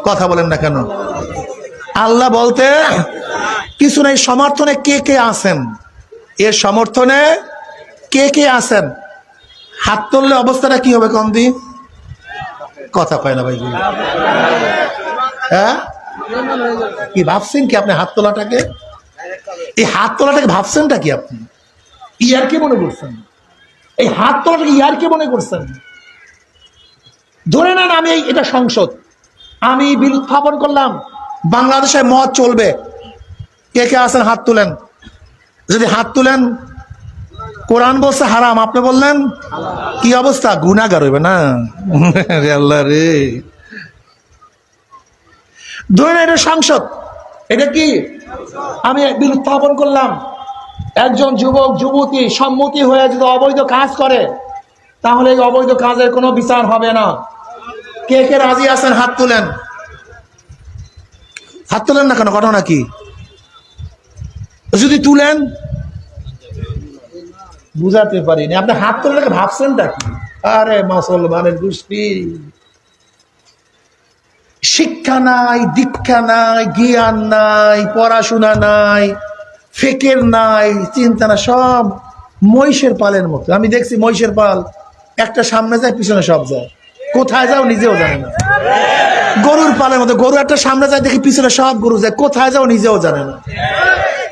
কথা বলেন না কেন? আল্লাহ বলতে কিছু নেই। সমর্থনে কে কে আছেন? এর সমর্থনে কে কে আছেন? হাত তুললে অবস্থাটা কি হবে কন্দি? কথা কয় না ভাই। হ্যাঁ, কি ভাবছেন কি আপনি হাত তোলাটাকে? এই হাত তোলাটাকে ভাবছেনটা কি আপনি? ইয়ার কে মনে করছেন? এই হাত তোলাটাকে ইয়ার কে মনে করছেন? ধরে নেন আমি এটা সংসদ, আমি বিল উত্থাপন করলাম, বাংলাদেশে মদ চলবে, কে কে আছেন হাত তুলেন। যদি হাত তুলেন, কোরআন বলছে হারাম, আপনি বললেন কি অবস্থা? গুনাহগার হইবে না? আল্লাহ রে। ধরে নেন এটা সংসদ, এটা কি? আমি বিল উত্থাপন করলাম, একজন যুবক যুবতী সম্মতি হয়ে যদি অবৈধ কাজ করে, তাহলে এই অবৈধ কাজের কোনো বিচার হবে না। কে কে রাজি আছেন হাত তুলেন। হাত তুলেন না কেন? ঘটনা কি? যদি তুলেন বুঝাতে পারিনি, আপনি হাত তুলে ভাবছেনটা কি? আরে মুসলমানের গোষ্ঠী, শিক্ষা নাই, দীক্ষা নাই, জ্ঞান নাই, পড়াশোনা নাই, ফেকের নাই, চিন্তা না, সব মহিষের পালের মতো। আমি দেখছি মহিষের পাল, একটা সামনে যায় পিছনে সব যায়, কোথায় যাও নিজেও জানে না। গরুর পালের মতো, গরু একটা সামনে যায় দেখি পিছনে সব গরু যায়, কোথায় যাও নিজেও জানে না।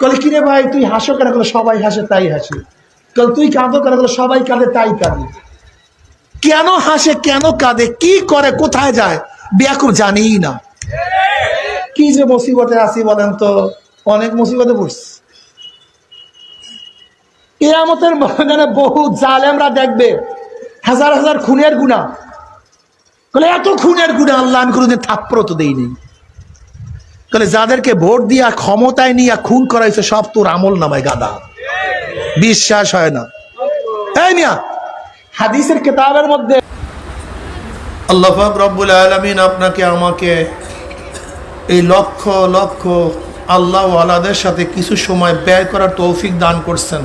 বলে কিরে ভাই তুই হাসো কেন? সবাই হাসে তাই হাসি। তুই কাঁদো কেন? সবাই কাঁদে তাই কাঁদে। কেন হাসে, কেন কাঁদে, কি করে, কোথায় যায়, বেয়াকুব জানি না। কি যে মুসিবতে আছি বলেন তো, অনেক মুসিবতে পড়ছি। কিয়ামতের ময়দানে বহু জালেমরা দেখবে হাজার হাজার খুনের গুনাহ, বলে এত খুনের গুনাহ আল্লাহ আমি কোনোদিন থাপ্পড় তো দেইনি। বলে যাদেরকে ভোট দিয়া ক্ষমতায় নিয়ে খুন করাইছে সব তোর আমল নামায় গাদা। বিশ্বাস হয় না? এই মিয়া, হাদিসের কিতাবের মধ্যে আল্লাহ পাক রব্বুল আলামিন আপনাকে আমাকে এই লক্ষ লক্ষ আল্লাহ ওয়ালাদের সাথে কিছু সময় ব্যয় করার তৌফিক দান করছেন।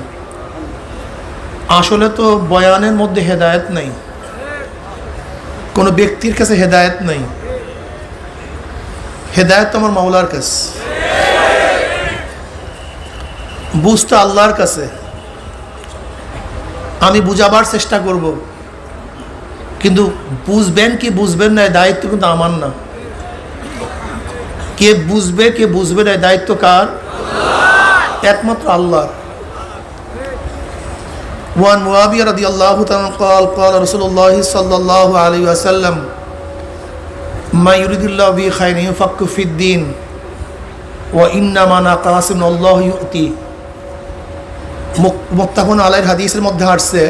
আসলে তো বয়ানের মধ্যে হেদায়েত নেই, কোনো ব্যক্তির কাছে হেদায়েত নেই, হেদায়েত তো আমার মাওলার কাছে, বুঝতে আল্লাহর কাছে। আমি বুঝাবার চেষ্টা করব, কিন্তু বুঝবেন কি বুঝবেন না দায়িত্ব কিন্তু আমার না। কে বুঝবে কে বুঝবে না দায়িত্ব কার? একমাত্র আল্লাহর। ওয়ান মুআবিয়া রাদিয়াল্লাহু তাআলা قال قال رسول الله صلى الله عليه وسلم ما يريد الله به خيرا يفقهه في الدين وانما انا قاسم الله يؤتي। মুত্তাফাকুন আলাইহির হাদিসের মধ্যে আসছে,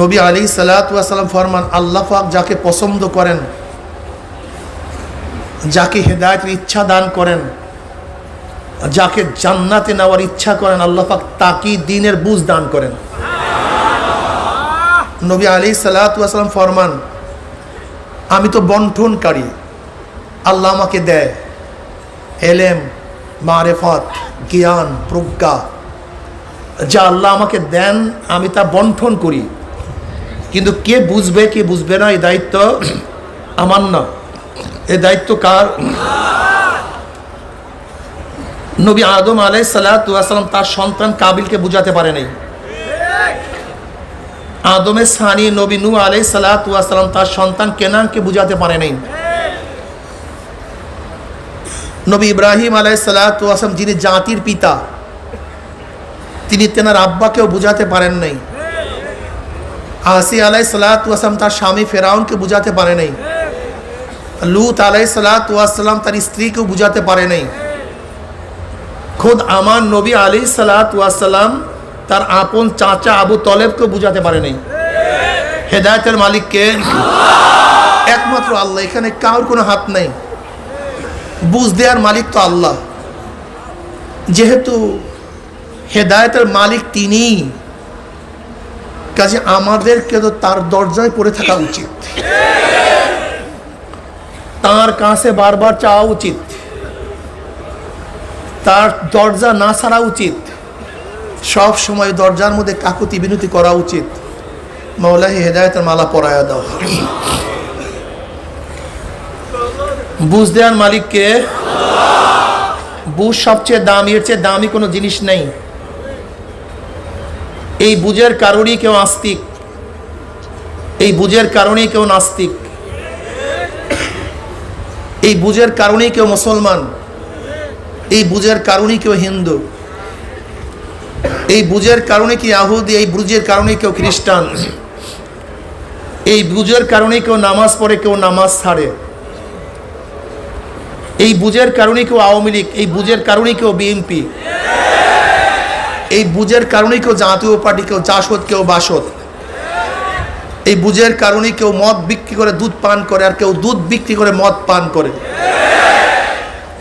নবী আলাইহিস সালাতু ওয়াস সালাম ফরমান, আল্লাহ পাক যাকে পছন্দ করেন, যাকে হেদায়েতের ইচ্ছা দান করেন, যাকে জান্নাতে নেওয়ার ইচ্ছা করেন, আল্লাহ পাক তাকে দ্বীনের বুঝ দান করেন। নবী আলাইহিস সালাতু ওয়াস সালাম ফরমান, আমি তো বন্টনকারী, আল্লাহ আমাকে দেয় এলেম, মারেফত, জ্ঞান, প্রজ্ঞা, যা আল্লাহ আমাকে দেন আমি তা বন্টন করি, কিন্তু কে বুঝবে কে বুঝবে না এই দায়িত্ব আমার না, এই দায়িত্ব কার? নবী আদম আলাইহিস সালাতু ওয়াস সালাম তার সন্তান কাবিলকে বুঝাতে পারে নাই। আদমের সানি নবী নূহ আলাইহিস সালাতু ওয়াস সালাম তার সন্তান কেনানকে বুঝাতে পারে নাই। নবী ইব্রাহিম আলাইহিস সালাতু ওয়াস সালাম যিনি জাতির পিতা, তিনি তেনার আব্বাকেও বুঝাতে পারেন নাই। আসি আলাইহিস সালাতু ওয়াস সালাম তার স্বামী ফেরাউনকে বুঝাতে পারে নাই। লূত আলাইহিস সালাতু ওয়াস সালাম তার স্ত্রীকেও বুঝাতে পারে নাই। খোদ আমার নবী আলাইহিস সালাতু ওয়াস সালাম তার আপন চাচা আবু তলেবকে বুঝাতে পারে নাই। হেদায়েতের মালিক কে? একমাত্র আল্লাহ। এখানে কারোর কোনো হাত নাই। বুঝ দেওয়ার মালিক তো আল্লাহ। যেহেতু হেদায়েতের মালিক তিনি, কাজে আমাদেরকে তো তার দরজায় পড়ে থাকা উচিত, তার কাছে বারবার চাওয়া উচিত, তার দরজা না ছাড়া উচিত, সব সময় দরজার মধ্যে কাকুতি বিনতি করা উচিত। মাওলা হেদায়েতের মালা পরায়া দাও। বুঝ দেওয়ার মালিককে। বুঝ সবচেয়ে দামি, এর চেয়ে দামি কোনো জিনিস নেই। এই বুঝের কারণেই কেউ আস্তিক, এই বুঝের কারণেই কেউ নাস্তিক, এই বুঝের কারণেই কেউ মুসলমান, এই বুঝের কারণেই কেউ হিন্দু, এই বুঝের কারণে কি ইহুদি, এই বুঝের কারণে কেউ খ্রিস্টান, এই বুঝের কারণে কেউ নামাজ পড়ে, কেউ নামাজ ছাড়ে, এই বুঝের কারণে কেউ আওয়ামী লীগ, এই বুঝের কারণে কেউ বিএনপি, এই বুঝের কারণে কেউ জাতীয় পার্টি, কেউ জাসদ, কেউ বাসদ, এই বুঝের কারণে কেউ মদ বিক্রি করে দুধ পান করে, আর কেউ দুধ বিক্রি করে মদ পান করে।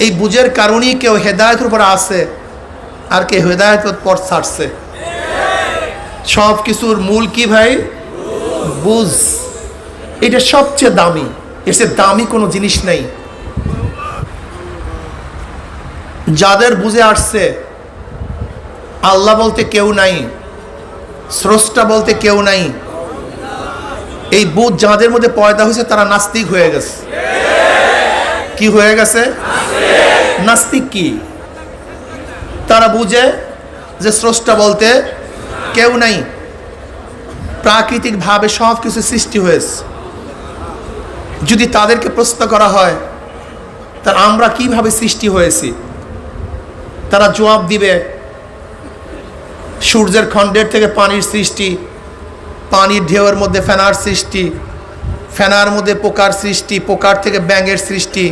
এই বুঝের কারণেই কেউ হেদায়েতের উপর আছে, আর কে হেদায়েতের পথ ছাড়ছে। সব কিছুর মূল কি ভাই? বুঝ। এটা সবচেয়ে দামি, এর চেয়ে দামি কোনো জিনিস নেই। যাদের বুঝে আসছে আল্লাহ বলতে কেউ নাই, স্রষ্টা বলতে কেউ নাই, এই বুঝ যাদের মধ্যে পয়দা হয়েছে তারা নাস্তিক হয়ে গেছে। কি হয়ে গেছে? নাস্তিক। কি? তারা বুঝে যে স্রষ্টা বলতে কেউ নাই, প্রাকৃতিকভাবে সব কিছু সৃষ্টি হয়েছে। যদি তাদেরকে প্রশ্ন করা হয় তা আমরা কিভাবে সৃষ্টি হয়েছি, তারা জবাব দিবে সূর্যের খণ্ডের থেকে পানির সৃষ্টি, পানির ঢেউয়ের মধ্যে ফেনার সৃষ্টি, ফেনার মধ্যে পোকার সৃষ্টি, পোকার থেকে ব্যাঙের সৃষ্টি,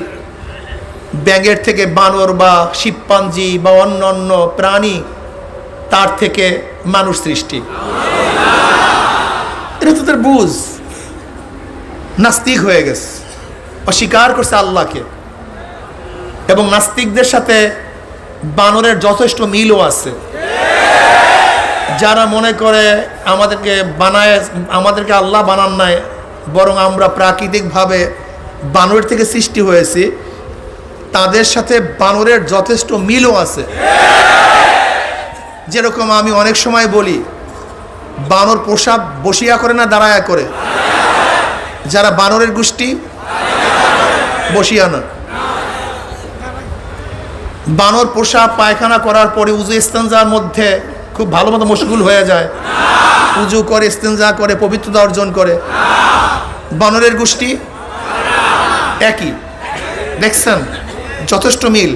ব্যাঙের থেকে বানর বা শিবপাঞ্জি বা অন্য অন্য প্রাণী, তার থেকে মানুষ সৃষ্টি। এটা তো তার বুঝ। নাস্তিক হয়ে গেছে, অস্বীকার করছে আল্লাহকে। এবং নাস্তিকদের সাথে বানরের যথেষ্ট মিলও আছে। যারা মনে করে আমাদেরকে বানায়, আমাদেরকে আল্লাহ বানান নাই, বরং আমরা প্রাকৃতিকভাবে বানরের থেকে সৃষ্টি হয়েছি, তাদের সাথে বানরের যথেষ্ট মিলও আছে। যেরকম আমি অনেক সময় বলি, বানর প্রসাব বসিয়া করে না দাঁড়ায়া করে? যারা বানরের গোষ্ঠী বসিয়া না। বানর প্রসাব পায়খানা করার পরে উজু ইস্তেঞ্জার মধ্যে খুব ভালো মতো মশগুল হয়ে যায়, উজু করে ইস্তেঞ্জা করে পবিত্রতা অর্জন করে। বানরের গোষ্ঠী একই। দেখছেন যথেষ্ট মিল।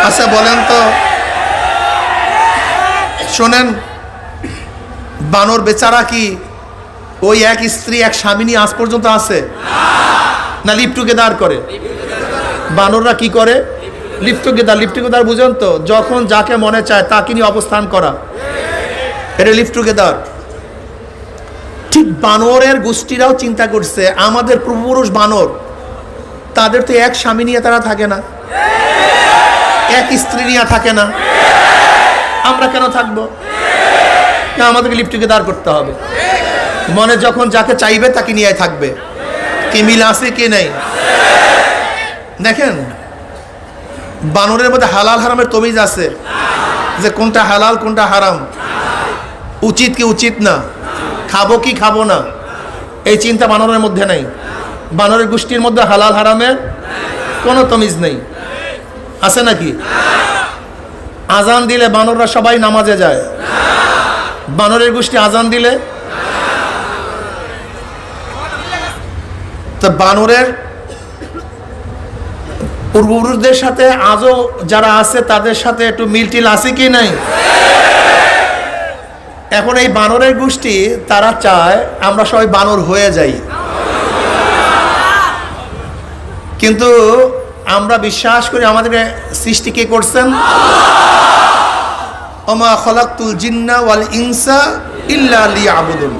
আচ্ছা বলেন তো, শোনেন, বানর বেচারা কি ওই এক স্ত্রী এক স্বামী নিয়ে আজ পর্যন্ত আছে না লিভ টুগেদার করে? বানররা কি করে? Live together. লিভ টুগেদার বুঝেন তো? যখন যাকে মনে চায় তাকে নিয়ে অবস্থান করা, এটা লিভ টুগেদার। ঠিক বানরের গোষ্ঠীরাও চিন্তা করছে, আমাদের পূর্বপুরুষ বানর, তাদের তো এক স্বামী নিয়ে তারা থাকে না, এক স্ত্রী নিয়ে থাকে না, আমরা কেন থাকবো? আমাদেরকে লিভ টুগেদার করতে হবে। মনে যখন যাকে চাইবে তাকে নিয়ে থাকবে। কি মিল আছে কি নেই? দেখেন বানরের মধ্যে হালাল হারামের তমিজ আছে, যে কোনটা হালাল কোনটা হারাম, উচিত কি উচিত না, খাবো কি খাবো না, এই চিন্তা বানরের মধ্যে নেই। বানরের গোষ্ঠীর মধ্যে হালাল হারামের কোনো তমিজ নেই, আছে নাকি? আজান দিলে বানররা সবাই নামাজে যায়, বানরের গোষ্ঠী আজান দিলে তো বানরের পূর্বপুরুষদের সাথে আজও যারা আছে তাদের সাথে একটু মিলটিল আছে কি নাই? এখন এই বানরের গোষ্ঠী তারা চায় আমরা সবাই বানর হয়ে যাই, কিন্তু আমরা বিশ্বাস করি আমাদেরকে সৃষ্টি কে করছেন? ওমা খলাকতুল জিন্না ওয়াল ইনসা ইল্লা লিয়াবুদুন।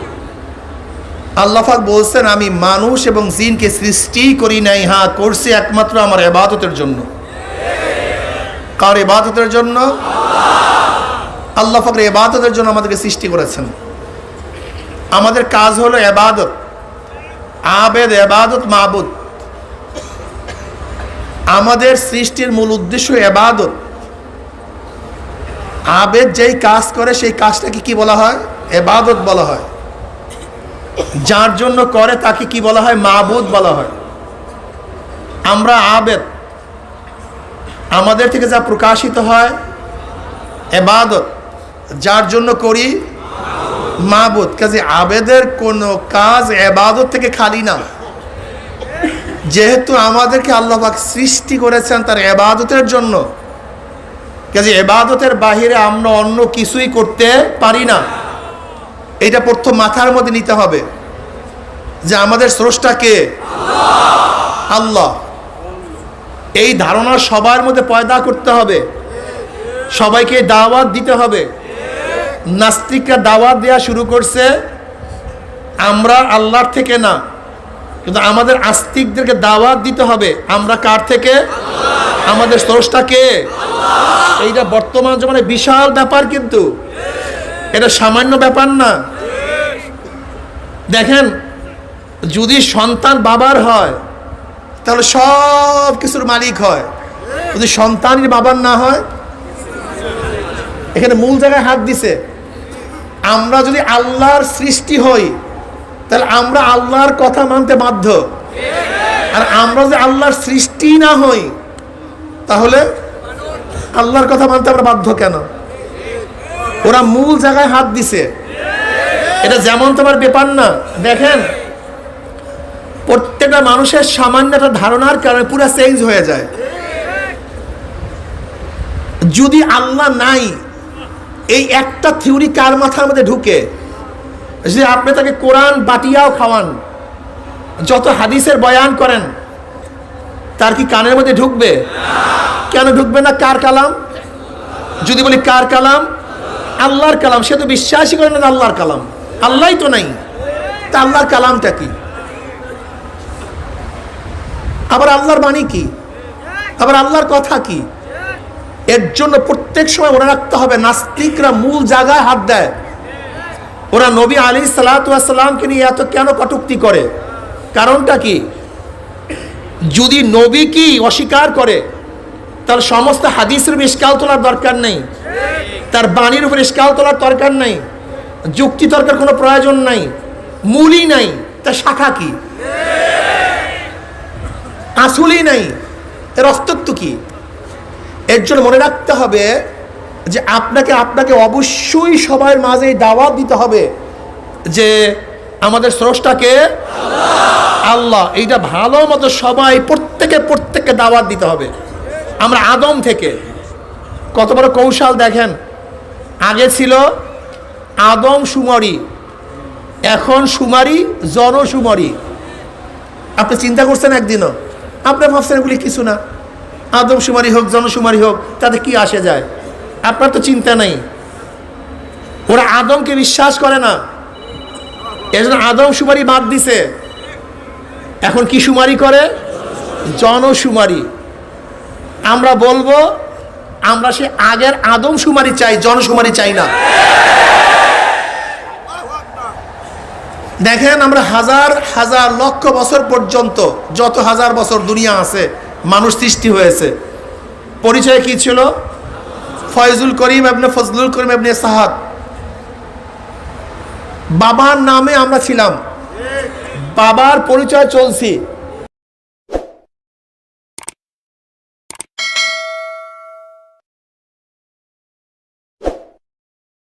আল্লাহ পাক বলছেন আমি মানুষ এবং জিনকে সৃষ্টি করি নাই, হ্যাঁ করছি একমাত্র আমার ইবাদতের জন্য। কার ইবাদতের জন্য? আল্লাহ পাকের ইবাদতের জন্য আমাদেরকে সৃষ্টি করেছেন। আমাদের কাজ হলো ইবাদত, আবেদ, ইবাদত, মাবুদ। আমাদের সৃষ্টির মূল উদ্দেশ্য ইবাদত। আবেদ যেই কাজ করে সেই কাজটাকে কি বলা হয়? ইবাদত বলা হয়। যার জন্য করে তাকে কি বলা হয়? মাবুদ বলা হয়। আমরা আবেদ, আমাদের থেকে যা প্রকাশিত হয় ইবাদত, যার জন্য করি মাবুদ। কাজে আবেদের কোনো কাজ ইবাদত থেকে খালি না। যেহেতু আমাদেরকে আল্লাহ পাক সৃষ্টি করেছেন তার ইবাদতের জন্য, কাজে ইবাদতের বাহিরে আমরা অন্য কিছুই করতে পারি না। এটা প্রথম মাথার মধ্যে নিতে হবে যে আমাদের স্রষ্টা কে? আল্লাহ। এই ধারণা সবার মধ্যে পয়দা করতে হবে, সবাইকে দাওয়াত দিতে হবে। নাস্তিকরা দাওয়াত দেওয়া শুরু করছে আমরা আল্লাহর থেকে না, কিন্তু আমাদের আস্তিকদেরকে দাওয়াত দিতে হবে আমরা কার থেকে? আমাদের স্রষ্টা কে? এইটা বর্তমান জমানায় বিশাল ব্যাপার, কিন্তু এটা সামান্য ব্যাপার না। দেখেন, যদি সন্তান বাবার হয় তাহলে সব কিছুর মালিক হয়, যদি সন্তানই বাবার না হয়, এখানে মূল জায়গায় হাত দিছে। আমরা যদি আল্লাহর সৃষ্টি হই তাহলে আমরা আল্লাহর কথা মানতে বাধ্য, আর আমরা যদি আল্লাহর সৃষ্টি না হই তাহলে আল্লাহর কথা মানতে আমরা বাধ্য কেন? ওরা মূল জায়গায় হাত দিছে। এটা যেমন তোমার ব্যাপার না। দেখেন, প্রত্যেকটা মানুষের সামান্য একটা ধারণার কারণে পুরো চেঞ্জ হয়ে যায়। যদি আল্লাহ নাই, এই একটা থিওরি কার মাথার মধ্যে ঢুকে যে আপনি তাকে কোরআন বাটিয়াও খাওয়ান, যত হাদিসের বয়ান করেন, তার কি কানের মধ্যে ঢুকবে? কেন ঢুকবে না? কার কালাম? যদি বলি কার কালাম? আল্লাহর কালাম। সে তো বিশ্বাসই করে না আল্লাহর কালাম, আল্লাহই তো নাই, তা আল্লাহর কালামটা কি? আবার আল্লাহর বাণী কি? আবার আল্লাহর কথা কি? এর জন্য প্রত্যেক সময় মনে রাখতে হবে নাস্তিকরা মূল জায়গায় হাত দেয়। ওরা নবী আলাইহিস সালাতু ওয়াস সালামকে নিয়ে এত কেন কটূক্তি করে? কারণটা কি? যদি নবী কি অস্বীকার করে তাহলে সমস্ত হাদিসের উপর ইশকাল তোলার দরকার নেই, তার বাণীর উপর ইশকাল তোলার দরকার নেই, যুক্তি তর্কের কোনো প্রয়োজন নাই, মূলই নাই, তার শাখা কি? আসলই নাই, এর অস্তিত্ব কি? এর জন্য মনে রাখতে হবে যে আপনাকে অবশ্যই সবার মাঝে দাওয়াত দিতে হবে যে আমাদের স্রষ্টাকে আল্লাহ। এইটা ভালো মতো সবাই প্রত্যেককে দাওয়াত দিতে হবে। আমরা আদম থেকে কত বড় কৌশল দেখেন। আগে ছিল আদম সুমারি, এখন সুমারি জনসুমারি। আপনি চিন্তা করছেন একদিনও? আপনি ভাবছেন এগুলি কিছু না, আদম সুমারি হোক জনসুমারি হোক তাতে কি আসে যায়? আপনার তো চিন্তা নেই। ওরা আদমকে বিশ্বাস করে না, এজন্য আদম সুমারি বাদ দিছে। এখন কি সুমারি করে? জনসুমারি। আমরা বলবো আমরা সে আগের আদম সুমারি চাই, জনসুমারি চাই না। দেখেন, আমরা হাজার হাজার লক্ষ বছর পর্যন্ত, যত হাজার বছর দুনিয়া আছে, মানুষ সৃষ্টি হয়েছে, পরিচয় কি ছিল? ফয়জুল করিম ইবনে ফজলুল করিম ইবনে সাহাদ। বাবার নামে আমরা ছিলাম, বাবার পরিচয় চলছি।